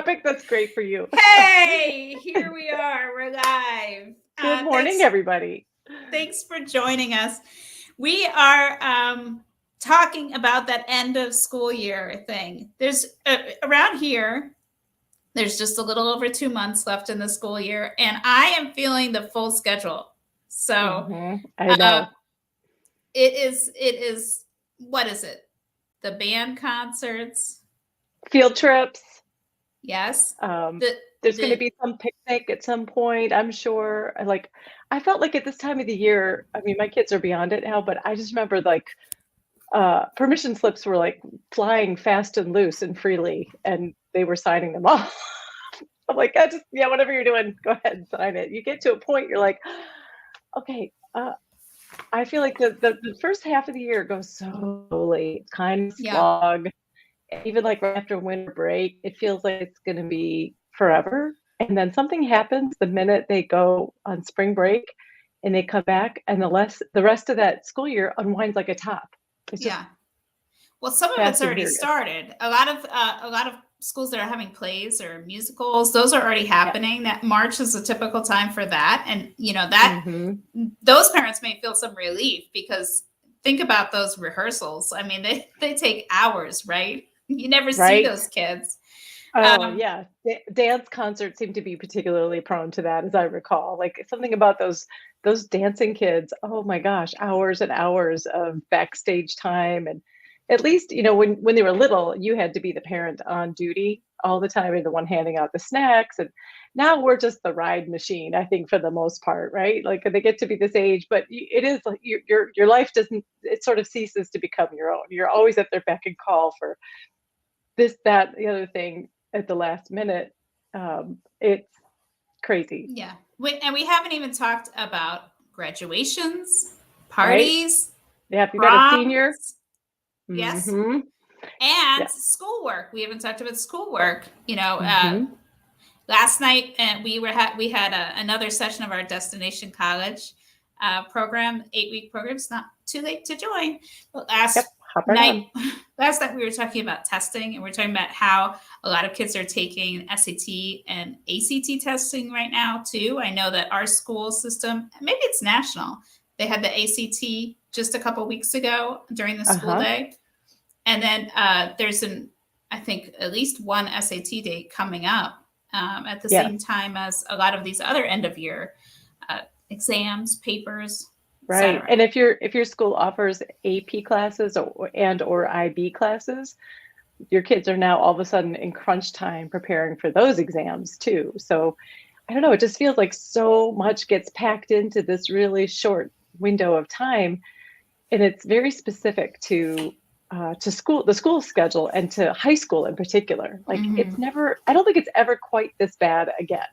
topic. That's great for you. Hey, here we are. We're live. Good morning, everybody. Thanks for joining us. We are talking about that end of school year thing. There's around here, there's just a little over 2 months left in the school year, and I am feeling the full schedule. So I know. It is, what is it? The band concerts. Field trips. Yes. There's going to be some picnic at some point, I'm sure. I felt like at this time of the year, I mean, my kids are beyond it now, but I just remember permission slips were like flying fast and loose and freely, and they were signing them off. I'm like, whatever you're doing, go ahead and sign it. You get to a point, you're like, okay, I feel like the first half of the year goes so slowly. It's kind of slog. Even like right after winter break, it feels like it's going to be forever. And then something happens the minute they go on spring break and they come back, and the rest of that school year unwinds like a top. Well, some of it's already started. A lot of schools that are having plays or musicals, those are already happening. That March is a typical time for that. And those parents may feel some relief, because think about those rehearsals. I mean, they take hours, right? You never see those kids. Dance concerts seem to be particularly prone to that, as I recall. Like something about those dancing kids. Oh my gosh, hours and hours of backstage time. And at least, when they were little, you had to be the parent on duty all the time and the one handing out the snacks. And now we're just the ride machine, I think, for the most part, right? Like they get to be this age, but it is like your life it sort of ceases to become your own. You're always at their beck and call for this, that, the other thing at the last minute. It's crazy. Yeah. And we haven't even talked about graduations, parties. Right? Yeah, if you got a senior. Yes. And schoolwork. We haven't talked about schoolwork. Last night we had another session of our Destination College program, 8-week program. It's not too late to join. But last night we were talking about testing, and we're talking about how a lot of kids are taking SAT and ACT testing right now too. I know that our school system, maybe it's national, they had the ACT just a couple weeks ago during the school day. And then there's I think at least one SAT date coming up at the same time as a lot of these other end of year exams, papers. Right. And if your school offers AP classes or IB classes, your kids are now all of a sudden in crunch time preparing for those exams too. So I don't know, it just feels like so much gets packed into this really short window of time. And it's very specific to the school schedule, and to high school in particular. Like I don't think it's ever quite this bad again.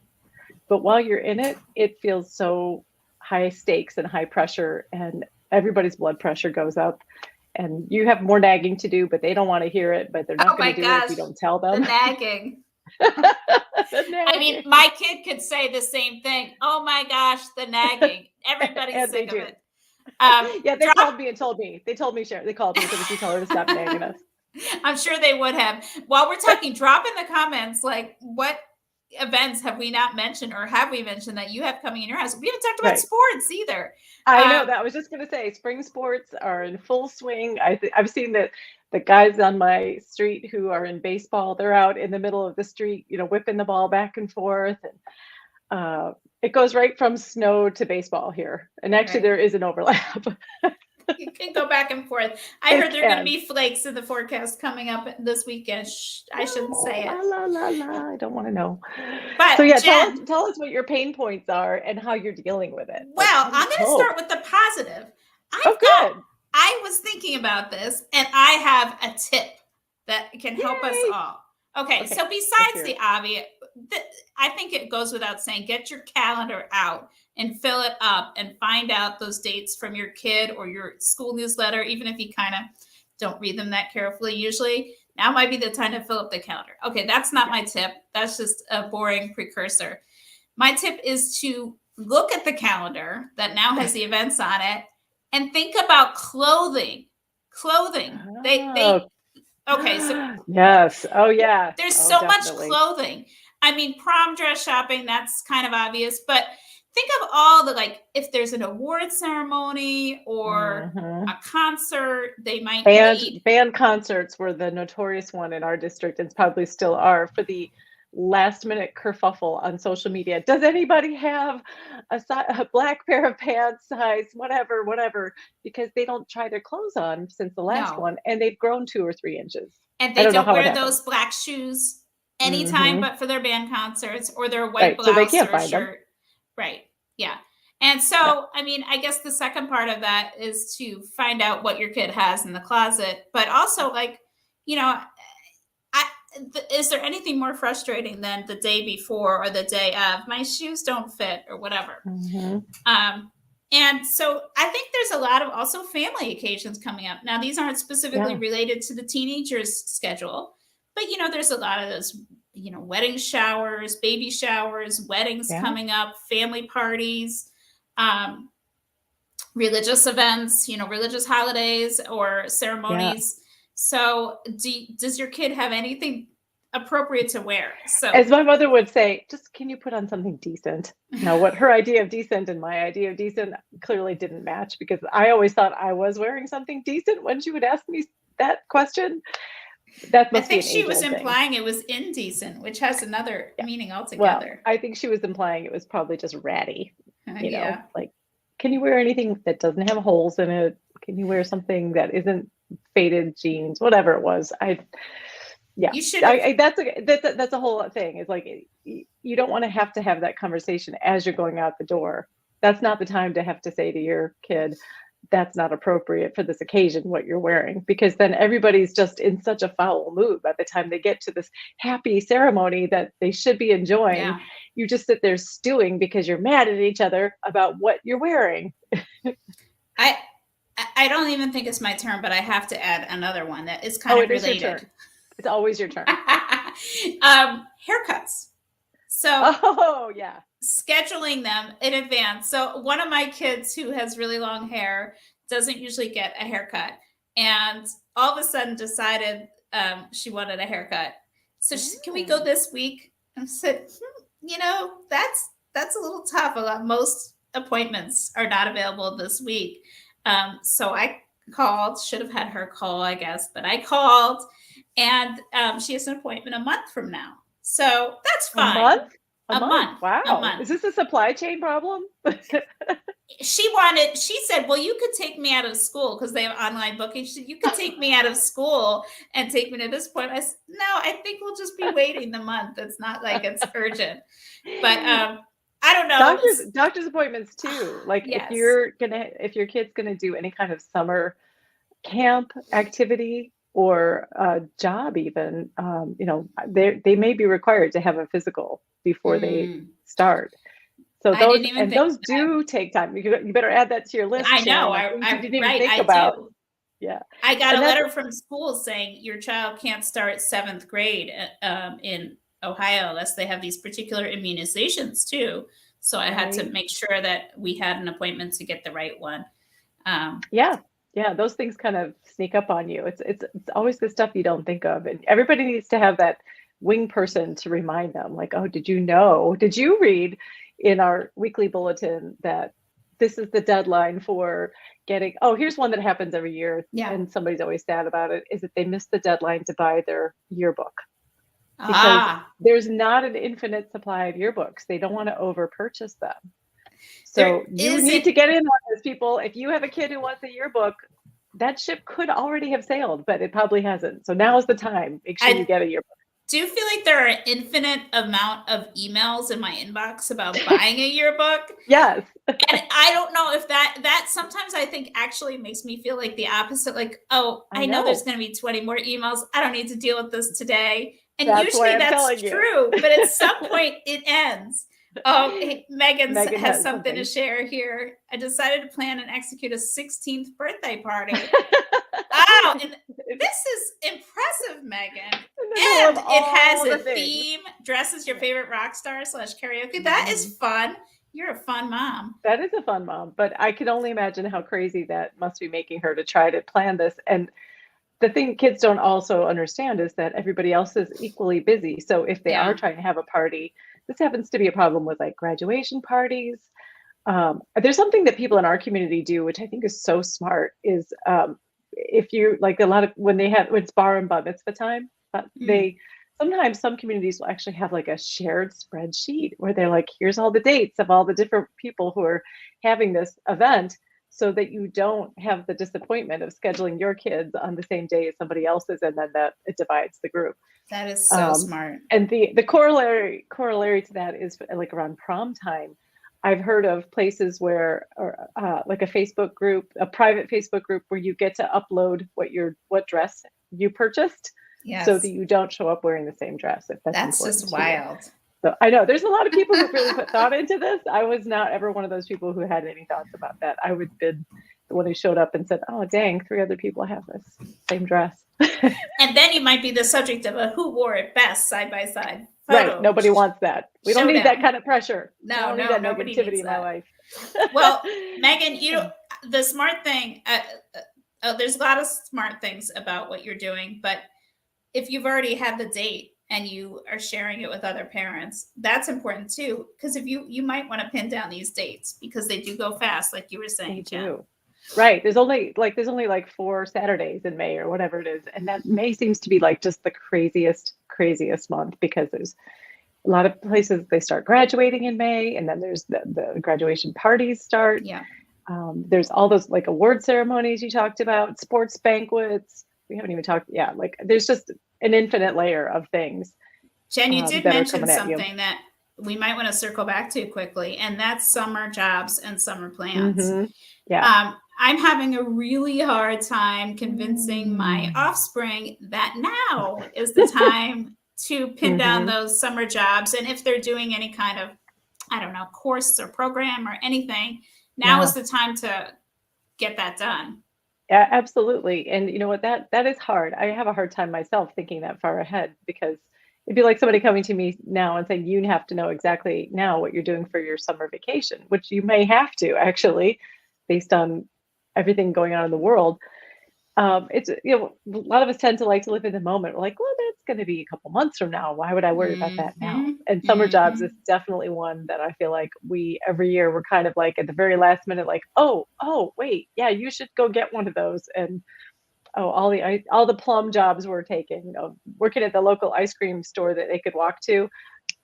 But while you're in it, it feels so high stakes and high pressure, and everybody's blood pressure goes up, and you have more nagging to do, but they don't want to hear it, but they're not going to do it if you don't tell them. The nagging. I mean, my kid could say the same thing. Oh my gosh, the nagging. Everybody's sick of it. They called me and told me. They told me, Sharon. They called me and said, "If you tell her to stop nagging us." I'm sure they would have. While we're talking, drop in the comments, like, what events have we not mentioned, or have we mentioned that you have coming in your house? We haven't talked about sports either. I know that. I was just going to say, spring sports are in full swing. I've seen that the guys on my street who are in baseball, they're out in the middle of the street, whipping the ball back and forth. And it goes right from snow to baseball here. And actually there is an overlap. You can go back and forth. I heard there are going to be flakes in the forecast coming up this weekend. I shouldn't say it. I don't want to know. But so Jen, tell us what your pain points are and how you're dealing with it. Well, I'm going to start with the positive. Good. I was thinking about this, and I have a tip that can help us all. Okay, so besides the obvious, I think it goes without saying, get your calendar out and fill it up and find out those dates from your kid or your school newsletter, even if you kind of don't read them that carefully usually. Now might be the time to fill up the calendar. Okay, that's not my tip. That's just a boring precursor. My tip is to look at the calendar that now has the events on it and think about clothing. Okay, so Yes. Oh, yeah. there's Oh, so much definitely. clothing. I mean, prom dress shopping, that's kind of obvious, but think of all the, like, if there's an award ceremony or Mhm. a concert, they might need. Band concerts were the notorious one in our district, and probably still are, for the last minute kerfuffle on social media. Does anybody have a black pair of pants, size whatever, whatever? Because they don't try their clothes on since the last No. one, and they've grown 2 or 3 inches. And I they don't know don't how it wear happened. those black shoes anytime Mhm. but for their band concerts or their white Right, so they blouse can't or find them. shirt. Right. Yeah. And Yeah. so, I mean, I guess the second part of that is to find out what your kid has in the closet, but also, like, you know, I, is there anything more frustrating than the day before or the day of my shoes don't fit or whatever? Mhm. Um, and so I think there's a lot of also family occasions coming up. Now, these aren't specifically Yeah. related to the teenagers' schedule, but there's a lot of those, wedding showers, baby showers, weddings Yeah. coming up, family parties, um, religious events, religious holidays or Yeah. ceremonies. So, does your kid have anything appropriate to wear? So, As my mother would say, "Just can you put on something decent?" Now, what her idea of decent and my idea of decent clearly didn't match, because I always thought I was wearing something decent when she would ask me that question. That I must be think an she was age-old thing. implying it was indecent, which has another Yeah. meaning Well, altogether. I think she was implying it was probably just ratty, Yeah. like, "Can you wear anything that doesn't have holes in it? Can you wear something that isn't faded jeans?" Whatever it was. Yeah, You should have. that's a whole thing. It's like, you don't wanna have to have that conversation as you're going out the door. That's not the time to have to say to your kid, "That's not appropriate for this occasion, what you're wearing," because then everybody's just in such a foul mood by the time they get to this happy ceremony that they should be enjoying. Yeah. You just sit there stewing because you're mad at each other about what you're wearing. I I don't even think it's my turn, but I have to add another one that is kind Oh, of it is your related. turn. It's always your turn. Haircuts. So Oh, yeah. scheduling them in advance. So one of my kids who has really long hair doesn't usually get a haircut, and all of a sudden decided she wanted a haircut. So can we go Mm. this week? And I said, that's a little tough. Most appointments are not available this week. So I called. Should have had her call, I guess, but I called, and she has an appointment a month from now. So that's A month? fine. A A month? month. A Wow. month. Is this a supply chain problem? She said, well, you could take me out of school because they have online booking. She said, you could take me out of school and take me to this point. I said, no, I think we'll just be waiting the month. It's not like it's urgent. But I don't know. Doctor's appointments too. Like, Yes. if your kid's gonna do any kind of summer camp activity or a job even, they may be required to have a physical before they Mm, start. So I didn't even think those do take time. You better add that to your list, I know. Sharon, of things you didn't even Right. think I about. do. Yeah. I got a And that's letter from school saying your child can't start seventh grade in Ohio unless they have these particular immunizations too. So I had to right. make sure that we had an appointment to get the right one. Um, Yeah. Yeah, those things kind of sneak up on you. It's always the stuff you don't think of, and everybody needs to have that wing person to remind them, like, "Oh, did you know? Did you read in our weekly bulletin that this is the deadline for getting." Oh, here's one that happens every year, yeah. and somebody's always sad about it, is that they missed the deadline to buy their yearbook, because Ah, there's not an infinite supply of yearbooks. They don't want to over purchase them. there So you need isn't. to get in on this, people. If you have a kid who wants a yearbook, that ship could already have sailed, but it probably hasn't. So now is the time. Make sure you I get a yearbook. do feel like there are an infinite amount of emails in my inbox about buying a yearbook. Yes. And I don't know if that sometimes I think actually makes me feel like the opposite, like, oh, I I know there's know. going to be 20 more emails. I don't need to deal with this today. And That's why usually I'm that's telling you. true, but at some point it ends. Oh, hey, Megan Megan has has something to something. share here. I decided to plan and execute a 16th birthday party. Oh, and this is impressive, Megan. In the middle of And it has all a the things. theme. Dress as your favorite rock star / karaoke. That is fun. You're a fun mom. That is a fun mom, but I can only imagine how crazy that must be making her to try to plan this. And the thing kids don't also understand is that everybody else is equally busy. So if they are Yeah. trying to have a party, this happens to be a problem with like graduation parties. There's something that people in our community do, which I think is so smart, is if you like a lot of when it's bar and bat mitzvah time, but they sometimes some communities will actually have like a shared spreadsheet where they're like, here's all the dates of all the different people who are having this event, so that you don't have the disappointment of scheduling your kids on the same day as somebody else's, and then that it divides the group. That is so smart. And the corollary to that is like around prom time. I've heard of places where, or like a Facebook group, a private Facebook group, where you get to upload what dress you purchased, so that you don't show up wearing the same dress. If that's just wild. So I know there's a lot of people who really put thought into this. I was not ever one of those people who had any thoughts about that. I would have been the one who showed up and said, "Oh, dang, 3 other people have this same dress." And then you might be the subject of a who wore it best side by side photo. Right. Nobody wants that. We don't need that kind of pressure. No, need that negativity in my life. Well, Megan, the smart thing, there's a lot of smart things about what you're doing, but if you've already had the date and you are sharing it with other parents, that's important too. Because if you might want to pin down these dates, because they do go fast, like you were saying, Jen. Right. There's only like 4 Saturdays in May or whatever it is. And that May seems to be like just the craziest month, because there's a lot of places they start graduating in May, and then there's the graduation parties start. Yeah. There's all those like award ceremonies you talked about, sports banquets. We haven't even talked. Yeah. Like there's just an infinite layer of things. Jen, you did mention something that we might want to circle back to quickly, and that's summer jobs and summer plans. Mm-hmm. Yeah. I'm having a really hard time convincing my offspring that now is the time to pin down those summer jobs. And if they're doing any kind of, I don't know, course or program or anything, now is the time to get that done. Yeah, absolutely. And you know what, that is hard. I have a hard time myself thinking that far ahead, because it'd be like somebody coming to me now and saying, you have to know exactly now what you're doing for your summer vacation, which you may have to actually, based on everything going on in the world. It's, a lot of us tend to like to live in the moment. We're like, well, that's going to be a couple months from now. Why would I worry about that now? And summer jobs is definitely one that I feel like every year we're kind of like at the very last minute, like, oh, wait, yeah, you should go get one of those. And all the plum jobs were taken, working at the local ice cream store that they could walk to,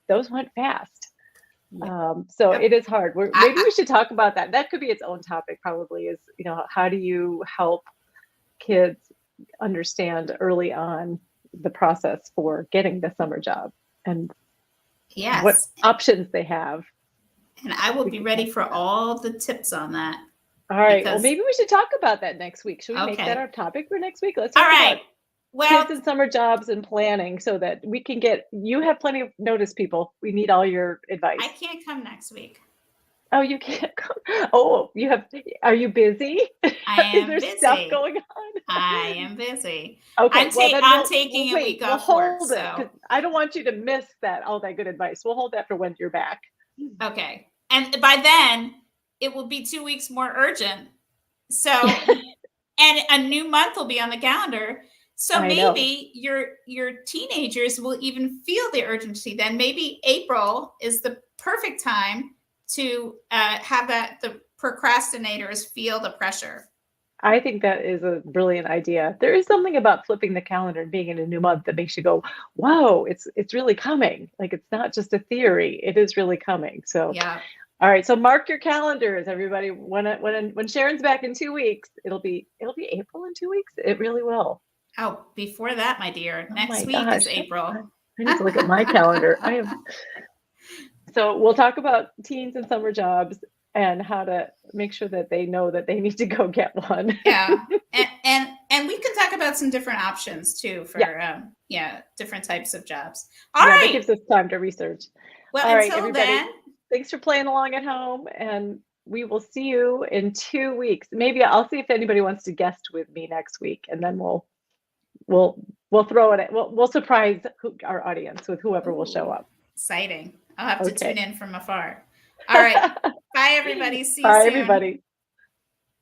those went fast. So it is hard. Maybe we should talk about that. That could be its own topic, probably, is, how do you help kids understand early on the process for getting the summer job, and what options they have. And I will be ready for all the tips on that. All right. Well, maybe we should talk about that next week. Should we make that our topic for next week? Let's talk about kids and summer jobs and planning, so that we can you have plenty of notice, people. We need all your advice. I can't come next week. Oh, you can't come. Oh, are you busy? I am Is there busy. Stuff going on? I am busy. Okay. I'm taking a week off work. So I don't want you to miss all that good advice. We'll hold that for when you're back. Okay. And by then it will be 2 weeks more urgent. So, and a new month will be on the calendar. So maybe your teenagers will even feel the urgency. Then maybe April is the perfect time to have the procrastinators feel the pressure. I think that is a brilliant idea. There is something about flipping the calendar and being in a new month that makes you go, whoa, it's really coming. Like, it's not just a theory. It is really coming. So, yeah. All right. So mark your calendars, everybody. When Sharon's back in 2 weeks, it'll be April in 2 weeks. It really will. Oh, before that, my dear. Next week is April. I need to look at my calendar. So we'll talk about teens and summer jobs and how to make sure that they know that they need to go get one. Yeah. And we can talk about some different options too for different types of jobs. All right. That gives us time to research. Well, all right, everybody, then, thanks for playing along at home, and we will see you in 2 weeks. Maybe I'll see if anybody wants to guest with me next week, and then we'll throw it. We'll surprise our audience with whoever will show up. Exciting. I'll have to tune in from afar. All right. Bye, everybody. See you soon. Bye, everybody.